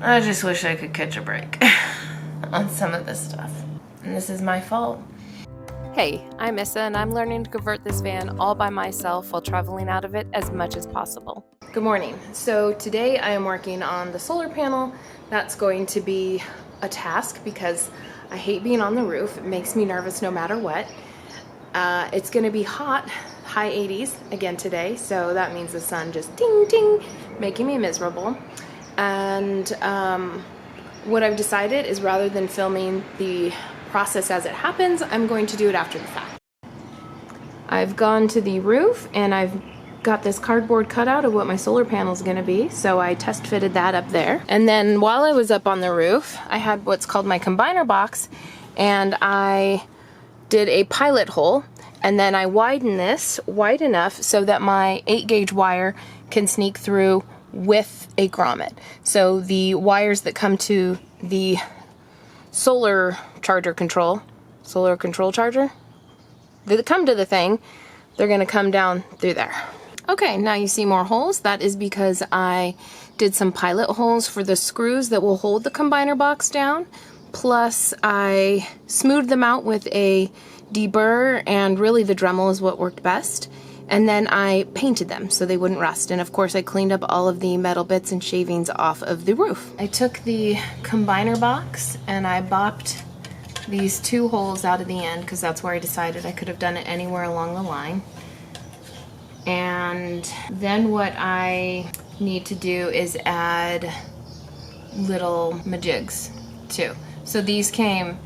I just wish I could catch a break on some of this stuff. And this is my fault. Hey, I'm Issa and I'm learning to convert this van all by myself while traveling out of it as much as possible. Good morning. So today I am working on the solar panel. That's going to be a task because I hate being on the roof. It makes me nervous no matter what. It's going to be hot, high 80s again today, so that means the sun just ding ding, making me miserable. And what I've decided is rather than filming the process as it happens, I'm going to do it after the fact. I've gone to the roof and I've got this cardboard cutout of what my solar panel is going to be, so I test fitted that up there. And then while I was up on the roof, I had what's called my combiner box, and I did a pilot hole, and then I widened this wide enough so that my 8-gauge wire can sneak through with a grommet. So the wires that come to the solar control charger, that come to the thing, they're going to come down through there. Okay, now you see more holes. That is because I did some pilot holes for the screws that will hold the combiner box down. Plus, I smoothed them out with a deburr, and really the Dremel is what worked best. And then I painted them so they wouldn't rust. And of course, I cleaned up all of the metal bits and shavings off of the roof. I took the combiner box and I bopped these 2 holes out of the end because that's where I decided I could have done it anywhere along the line. And then what I need to do is add little majigs too. So these came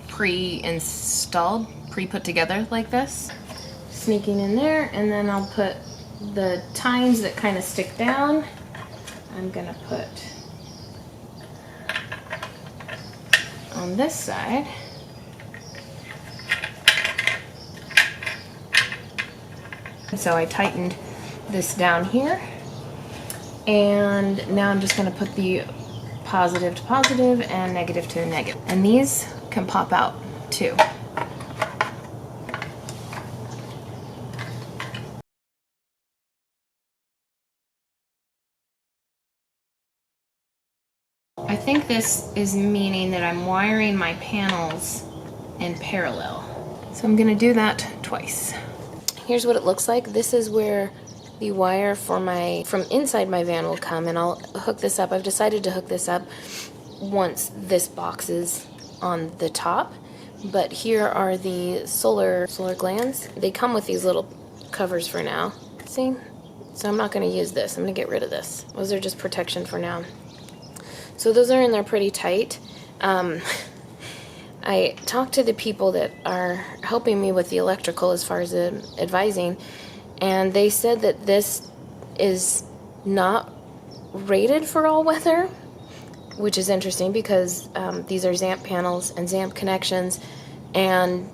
pre-installed, pre-put together like this. Sneaking in there, and then I'll put the tines that kind of stick down. I'm gonna put on this side. So I tightened this down here, and now I'm just going to put the positive to positive and negative to negative, and these can pop out too. I think this is meaning that I'm wiring my panels in parallel, so I'm going to do that twice. Here's what it looks like. This is where the wire from inside my van will come, and I'll hook this up. I've decided to hook this up once this box is on the top. But here are the solar glands. They come with these little covers for now. See? So I'm not going to use this. I'm going to get rid of this. Those are just protection for now. So those are in there pretty tight. I talked to the people that are helping me with the electrical as far as advising, and they said that this is not rated for all weather, which is interesting because these are ZAMP panels and ZAMP connections, and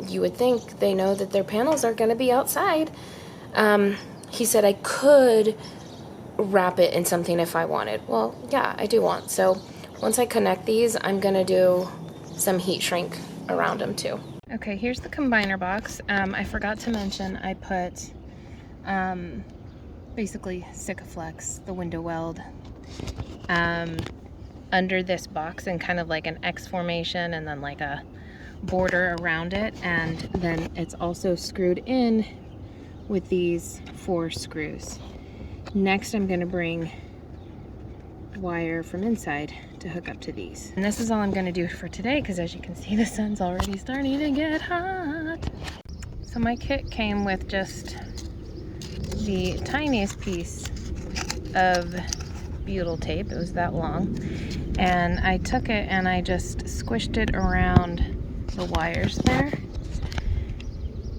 you would think they know that their panels are going to be outside. He said I could wrap it in something if I wanted. Well, yeah, I do want. So once I connect these, I'm going to do some heat shrink around them too. Okay, here's the combiner box. I forgot to mention I put basically Sikaflex, the window weld, under this box in kind of like an X formation, and then like a border around it, and then it's also screwed in with these 4 screws. Next, I'm going to bring wire from inside to hook up to these. And this is all I'm going to do for today because, as you can see, the sun's already starting to get hot. So my kit came with just the tiniest piece of butyl tape. It was that long. And I took it and I just squished it around the wires there.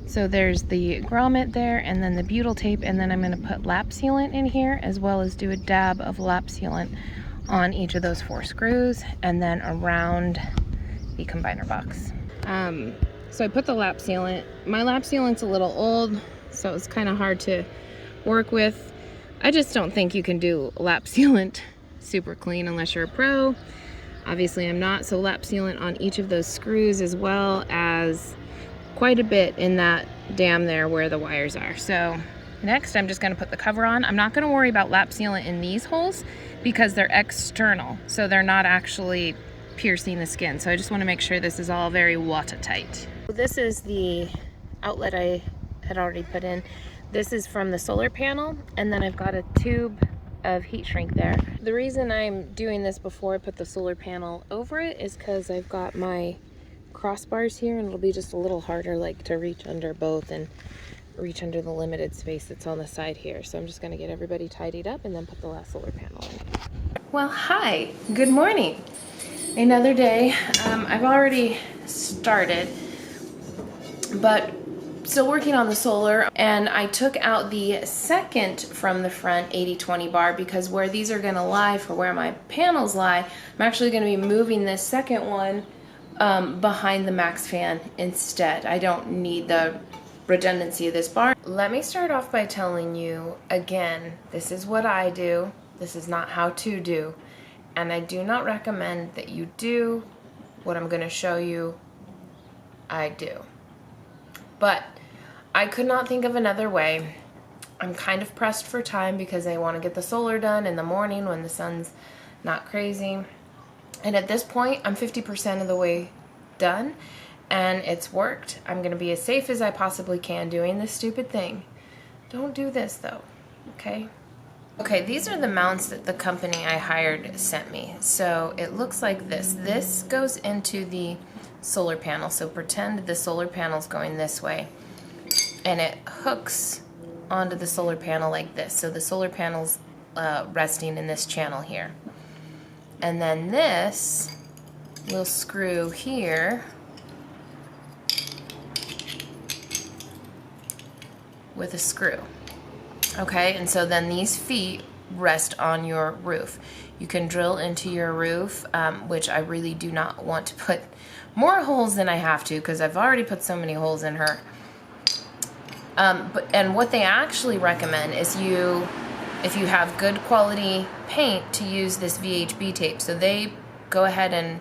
So there's the grommet there, and then the butyl tape, and then I'm going to put lap sealant in here, as well as do a dab of lap sealant on each of those 4 screws, and then around the combiner box. So I put the lap sealant. My lap sealant's a little old, so it's kind of hard to work with. I just don't think you can do lap sealant super clean unless you're a pro. Obviously I'm not, so lap sealant on each of those screws, as well as quite a bit in that dam there where the wires are. So Next, I'm just gonna put the cover on. I'm not gonna worry about lap sealant in these holes because they're external, so they're not actually piercing the skin. So I just wanna make sure this is all very watertight. This is the outlet I had already put in. This is from the solar panel, and then I've got a tube of heat shrink there. The reason I'm doing this before I put the solar panel over it is because I've got my crossbars here, and it'll be just a little harder like to reach under both and reach under the limited space that's on the side here. So I'm just gonna get everybody tidied up and then put the last solar panel in. Well, hi, good morning. Another day. I've already started, but still working on the solar, and I took out the second from the front 80/20 bar because where these are gonna lie for where my panels lie, I'm actually gonna be moving this second one behind the max fan instead. I don't need the redundancy of this bar. Let me start off by telling you again, this is what I do. This is not how to do, and I do not recommend that you do what I'm gonna show you I do. But I could not think of another way. I'm kind of pressed for time because I want to get the solar done in the morning when the sun's not crazy. And at this point, I'm 50% of the way done, and it's worked. I'm going to be as safe as I possibly can doing this stupid thing. Don't do this though, okay? Okay, these are the mounts that the company I hired sent me. So it looks like this. This goes into the solar panel. So pretend the solar panel's going this way, and it hooks onto the solar panel like this. So the solar panel's resting in this channel here. And then this will screw here with a screw. Okay, and so then these feet rest on your roof. You can drill into your roof, which I really do not want to put more holes than I have to because I've already put so many holes in her. And what they actually recommend is if you have good quality paint, to use this VHB tape. So they go ahead and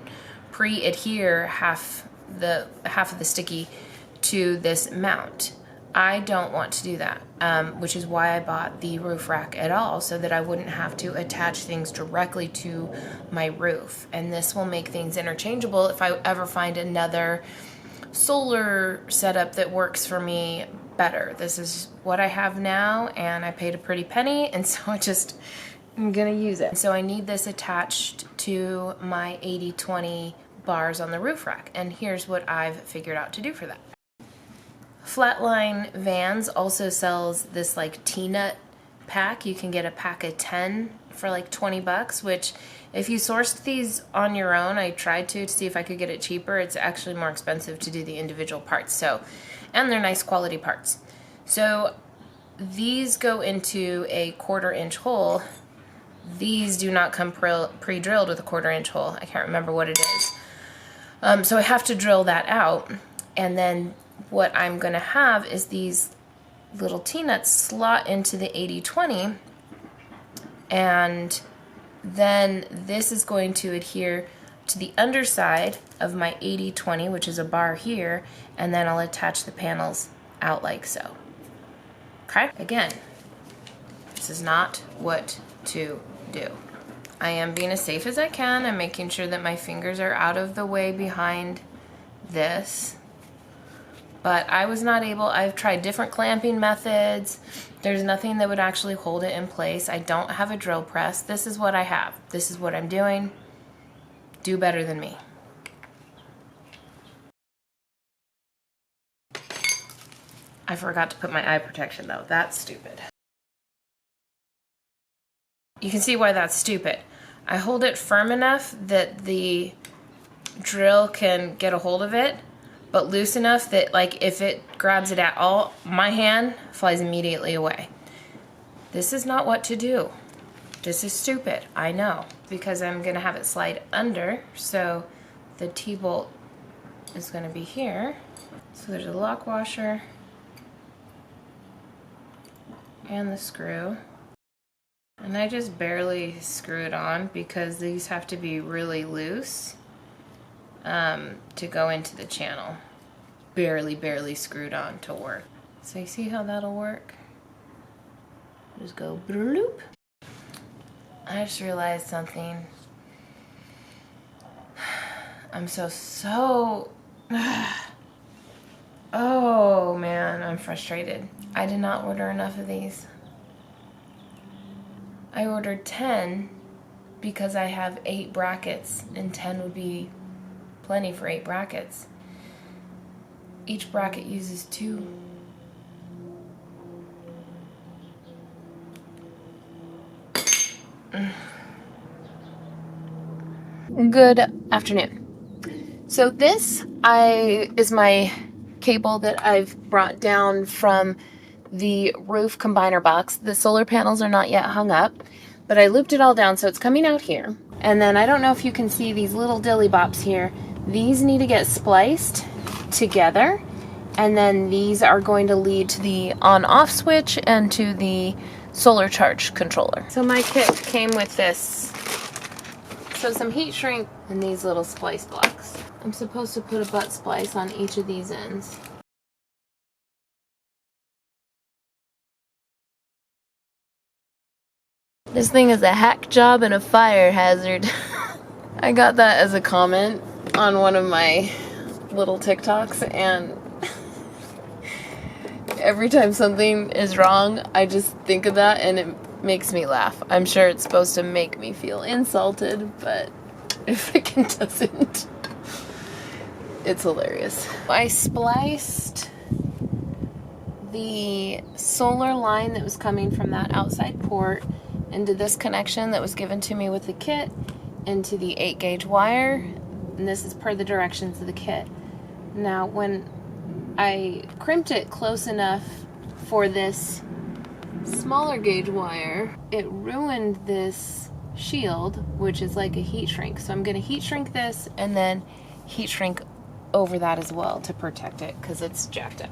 pre-adhere half of the sticky to this mount. I don't want to do that, which is why I bought the roof rack at all, so that I wouldn't have to attach things directly to my roof. And this will make things interchangeable if I ever find another solar setup that works for me better. This is what I have now, and I paid a pretty penny, and so I'm gonna use it. So I need this attached to my 80/20 bars on the roof rack, and here's what I've figured out to do for that. Flatline Vans also sells this like T-nut pack. You can get a pack of 10 for like 20 bucks, which if you sourced these on your own, I tried to see if I could get it cheaper. It's actually more expensive to do the individual parts. So, and they're nice quality parts. So these go into a 1/4 inch hole. These do not come pre-drilled with a 1/4 inch hole. I can't remember what it is. So I have to drill that out, and then what I'm gonna have is these little T-nuts slot into the 80/20, and then this is going to adhere to the underside of my 80/20, which is a bar here, and then I'll attach the panels out like so. Okay? Again, this is not what to do. I am being as safe as I can. I'm making sure that my fingers are out of the way behind this. But I was not able. I've tried different clamping methods. There's nothing that would actually hold it in place. I don't have a drill press. This is what I have. This is what I'm doing. Do better than me. I forgot to put my eye protection though. That's stupid. You can see why that's stupid. I hold it firm enough that the drill can get a hold of it, but loose enough that like if it grabs it at all, my hand flies immediately away. This is not what to do. This is stupid, I know, because I'm gonna have it slide under, so the T-bolt is gonna be here. So there's a lock washer and the screw. And I just barely screw it on because these have to be really loose to go into the channel. Barely screwed on to work. So you see how that'll work? Just go bloop. I just realized something. I'm so oh man, I'm frustrated. I did not order enough of these. I ordered 10 because I have 8 brackets, and 10 would be plenty for 8 brackets. Each bracket uses 2. Good afternoon. So this is my cable that I've brought down from the roof combiner box. The solar panels are not yet hung up, but I looped it all down so it's coming out here. And then I don't know if you can see these little dilly bops here. These need to get spliced together, and then these are going to lead to the on-off switch and to the solar charge controller. So my kit came with this. So some heat shrink and these little splice blocks. I'm supposed to put a butt splice on each of these ends. This thing is a hack job and a fire hazard. I got that as a comment on one of my little TikToks, and every time something is wrong, I just think of that and it makes me laugh. I'm sure it's supposed to make me feel insulted, but it freaking doesn't. It's hilarious. I spliced the solar line that was coming from that outside port into this connection that was given to me with the kit, into the 8-gauge wire, and this is per the directions of the kit. Now when I crimped it close enough for this smaller gauge wire, it ruined this shield, which is like a heat shrink. So I'm going to heat shrink this and then heat shrink over that as well to protect it because it's jacked up.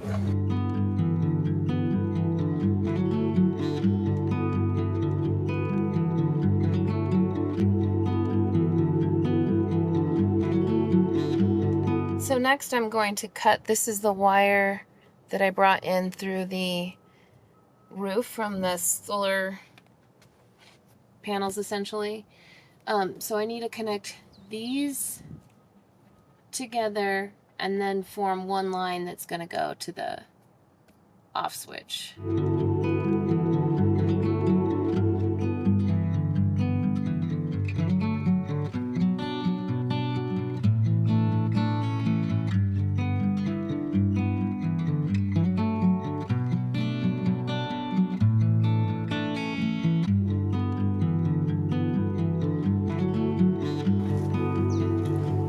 So next I'm going to cut, this is the wire that I brought in through the roof from the solar panels essentially. So I need to connect these together and then form one line that's going to go to the off switch.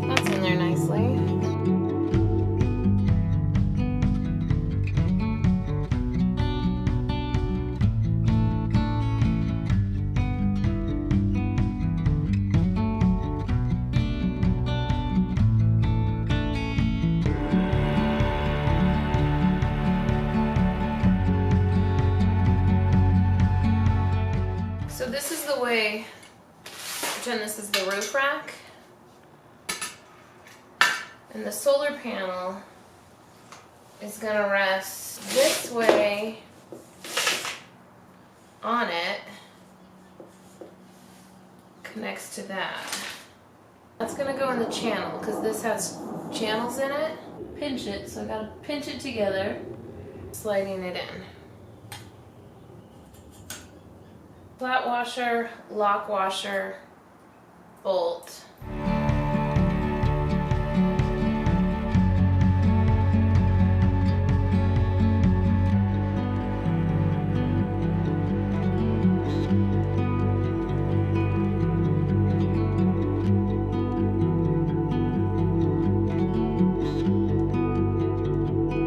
That's in there nicely. So this is the way, pretend this is the roof rack, and the solar panel is going to rest this way on it, connects to that. That's going to go in the channel because this has channels in it. Pinch it, so I got to pinch it together, sliding it in. Flat washer, lock washer, bolt.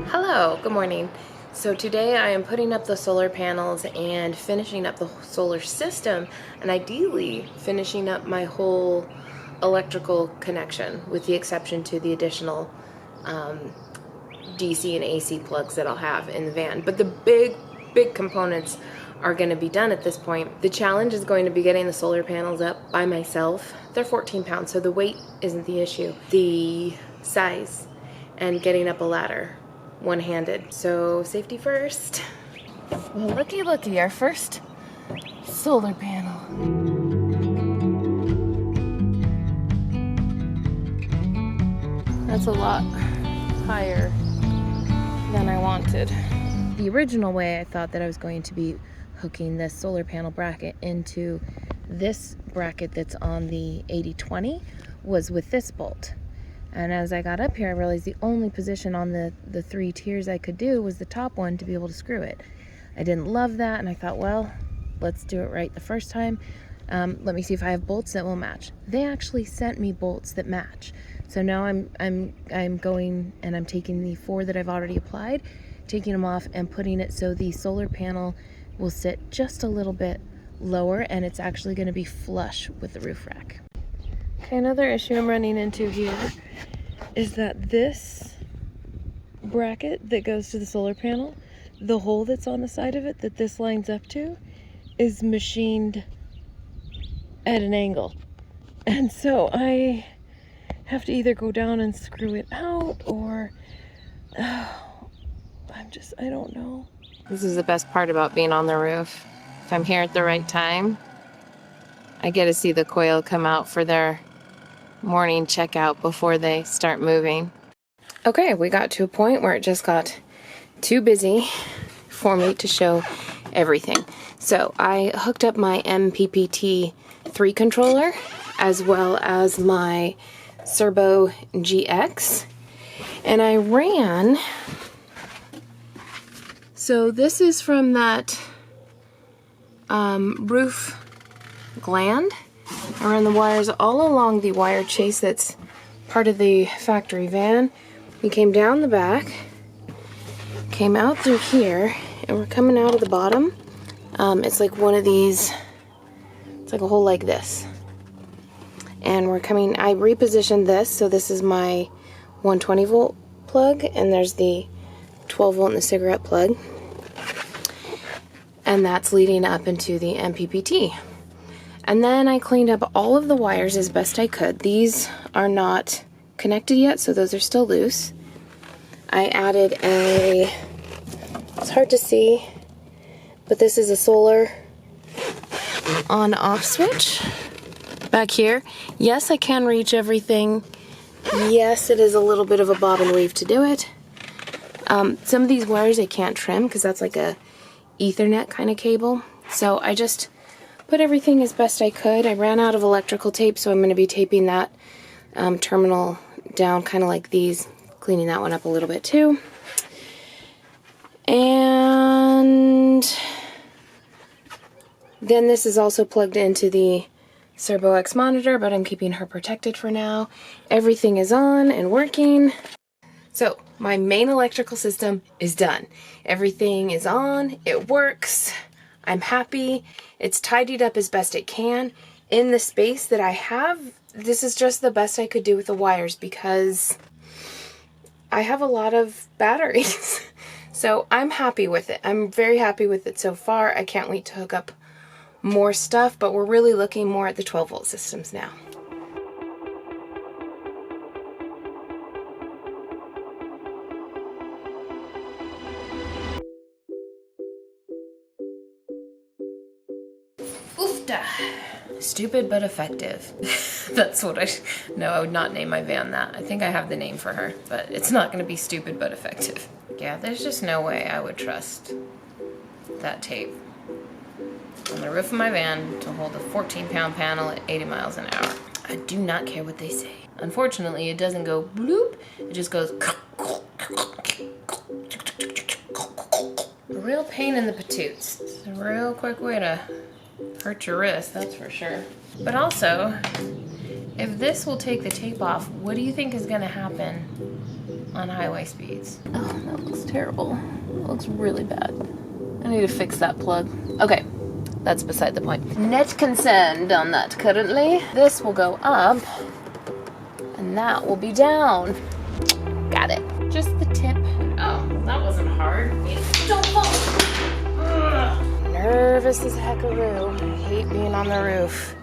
Hello, good morning. So today I am putting up the solar panels and finishing up the solar system, and ideally finishing up my whole electrical connection with the exception to the additional DC and AC plugs that I'll have in the van. But the big components are going to be done at this point. The challenge is going to be getting the solar panels up by myself. They're 14 pounds, so the weight isn't the issue. The size and getting up a ladder one-handed. So safety first. Well, looky, our first solar panel. That's a lot higher than I wanted. The original way I thought that I was going to be hooking this solar panel bracket into this bracket that's on the 80/20 was with this bolt. And as I got up here, I realized the only position on the 3 tiers I could do was the top one to be able to screw it. I didn't love that, and I thought, well, let's do it right the first time. Let me see if I have bolts that will match. They actually sent me bolts that match. So now I'm going and I'm taking the 4 that I've already applied, taking them off and putting it so the solar panel will sit just a little bit lower, and it's actually going to be flush with the roof rack. Okay, another issue I'm running into here is that this bracket that goes to the solar panel, the hole that's on the side of it that this lines up to, is machined at an angle. And so I have to either go down and screw it out, or I don't know. This is the best part about being on the roof. If I'm here at the right time, I get to see the coil come out for their morning checkout before they start moving. Okay, we got to a point where it just got too busy for me to show everything. So I hooked up my MPPT 3 controller as well as my Serbo GX, and I ran. So this is from that roof gland. I ran the wires all along the wire chase that's part of the factory van. We came down the back, came out through here, and we're coming out of the bottom. It's like one of these, it's like a hole like this. And we're coming, I repositioned this, so this is my 120 volt plug, and there's the 12 volt in the cigarette plug. And that's leading up into the MPPT. And then I cleaned up all of the wires as best I could. These are not connected yet, so those are still loose. I added it's hard to see, but this is a solar on-off switch back here. Yes, I can reach everything. Yes, it is a little bit of a bob and weave to do it. Some of these wires I can't trim because that's like a Ethernet kind of cable. So I just put everything as best I could. I ran out of electrical tape, so I'm going to be taping that terminal down kind of like these, cleaning that one up a little bit too. And then this is also plugged into the Serbo X monitor, but I'm keeping her protected for now. Everything is on and working. So my main electrical system is done. Everything is on, it works. I'm happy. It's tidied up as best it can. In the space that I have, this is just the best I could do with the wires because I have a lot of batteries. So I'm happy with it. I'm very happy with it so far. I can't wait to hook up more stuff, but we're really looking more at the 12 volt systems now. Oofda. Stupid but effective. That's what no, I would not name my van that. I think I have the name for her, but it's not going to be stupid but effective. Yeah, there's just no way I would trust that tape on the roof of my van to hold a 14-pound panel at 80 miles an hour. I do not care what they say. Unfortunately, it doesn't go bloop, it just goes a real pain in the patoots. It's a real quick way to hurt your wrist, that's for sure. But also, if this will take the tape off, what do you think is gonna happen on highway speeds? Oh, that looks terrible. That looks really bad. I need to fix that plug. Okay, that's beside the point. Not concerned on that currently. This will go up, and that will be down. Got it. Just the tip. Oh, that wasn't hard. Don't fall. Ugh. Nervous as heckaroo. I hate being on the roof.